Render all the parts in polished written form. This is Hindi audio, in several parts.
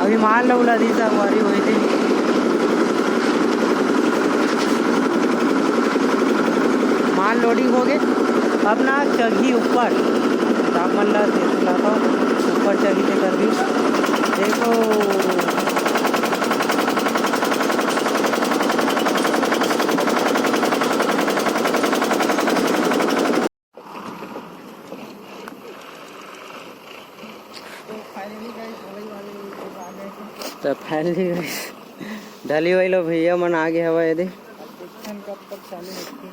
अभी माल लवला दी संगवारी हुई थी। माल लोडिंग हो गए। अब ना चढ़ी ऊपर तापमान ला लाता हूँ ऊपर चढ़ी से कर दी। देखो तो फाइनली ढली हुई लो भैया मन आगे हवा यदि कब तक चालू होती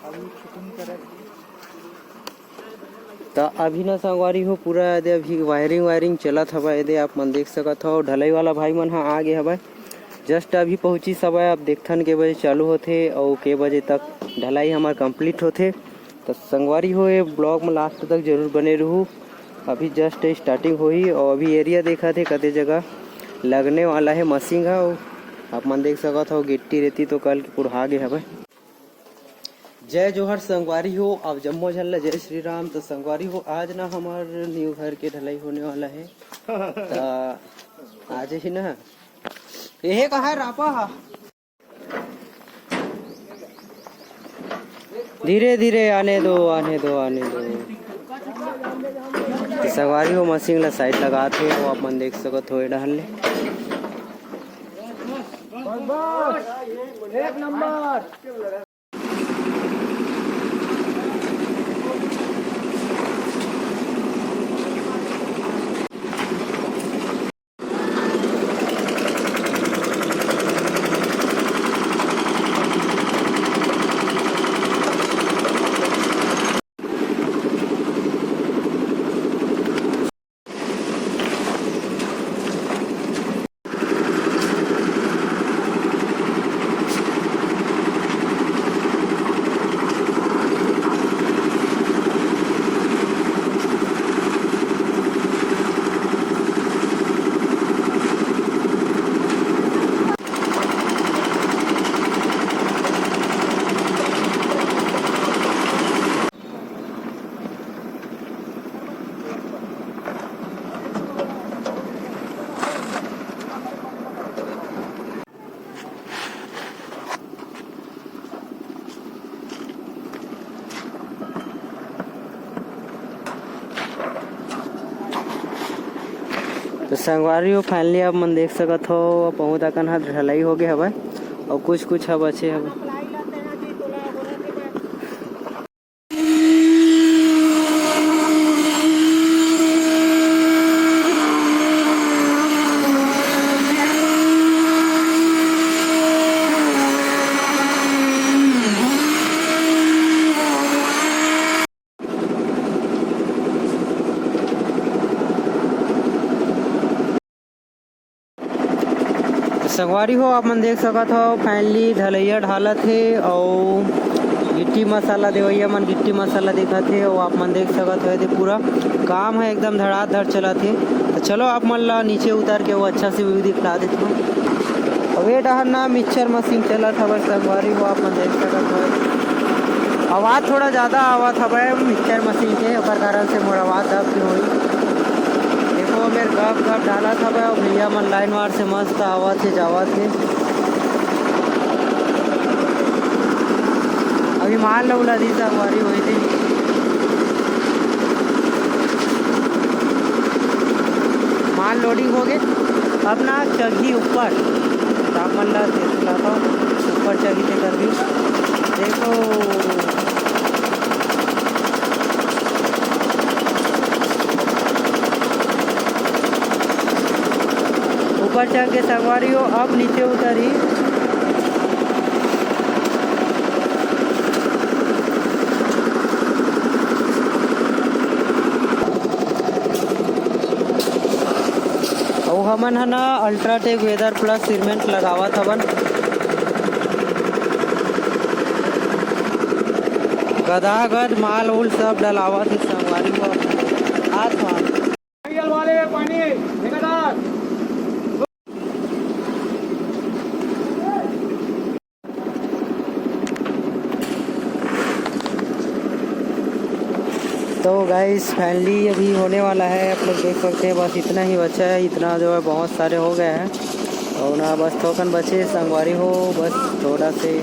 अभी शूटिंग करे। तो अभी ना संगवारी हो पूरा यदि अभी वायरिंग चलत हवा यदि आप मन देख सकत हो। ढलाई वाला भाई मन हाँ आगे हवा जस्ट अभी पहुँची सब आप देखथन के बजे चालू होथे और के बजे तक ढलाई हमार कंप्लीट होथे। तो संगवारी हो ये ब्लॉग में लास्ट तक जरूर बने रहूँ। अभी जस्ट स्टार्टिंग हुई और अभी एरिया देखा थे कते जगह लगने वाला है मशीन है। आप मन देख सकत हो गिट्टी रहती तो कल के कुढ़ा गे हवे। जय जोहर संगवारी हो अब जम्मो झल्ला जय श्री राम। तो संगवारी हो आज ना हमार न्यू घर के ढलाई होने वाला है। तो आज ही ना ये कहा रापा धीरे धीरे आने दो आने दो आने दो। संगवारी हो मशीन ला साइड लगा थे वो आप मन देख सकत हो डाल एक नंबर। तो संगवारी हो फाइनली आप मन देख सकत हो बहुत अकन हाथ ढलाई हो गए हवे और कुछ अब अच्छे हवे। संगवारी हो आप मन देख सकत हो फाइनली ढलैया ढालत है और गिट्टी मसाला देवैया मन गिट्टी मसाला देखा थे और आप मन देख सकत हो ये पूरा काम है एकदम धड़ाधड़ चला थे। तो चलो आप मन ला नीचे उतार के वो अच्छा से व्यू दिखला देता हूँ। और ये डहर ना मिक्सचर मशीन चला था बस संगवारी हो आप मन देख सकत हो आवाज़ थोड़ा ज़्यादा आवाज़ हवा मिक्सचर मशीन के और कारण से मोर आवाज़ दब की हुई। देखो मेरे गप डाला था भाई और भैया मन लाइन वार से मस्त आवा थे जावा थे। अभी माल लवला दी संगवारी हुई थी। माल लोडिंग हो गए। अब ना चढ़ी ऊपर तापमान ला लाता हूँ ऊपर चढ़ी से कर दी। देखो ऊपर चढ़ के संगवारी हो अब नीचे उतरी। और हमन है ना अल्ट्राटेक वेदर प्लस सीमेंट लगावत हवन। गदागद माल उल सब डलावत है संगवारी हो हाथ वाले पानी तो गाइस फाइनली अभी होने वाला है, आप लोग देख सकते हैं। बस इतना ही बचा है, इतना जो है बहुत सारे हो गए हैं और ना बस टोकन बचे संगवारी हो, बस थोड़ा से।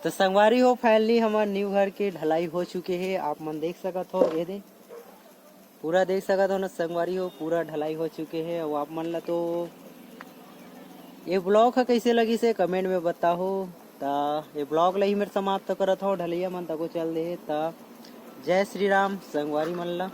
तो संगवारी हो फाइनली हमार न्यू घर के ढलाई हो चुके हैं। आप मन देख सकत हो, ये दे पूरा देख सकत हो ना संगवारी हो, पूरा ढलाई हो चुके हैं। और आप मन ला तो ये ब्लॉग है कैसे लगी से कमेंट में बताओ। ता ये ब्लॉग ला ही मेरे समाप्त करत हो, ढलैया मन तको चल दे। ता जय श्री राम संगवारी मन ला।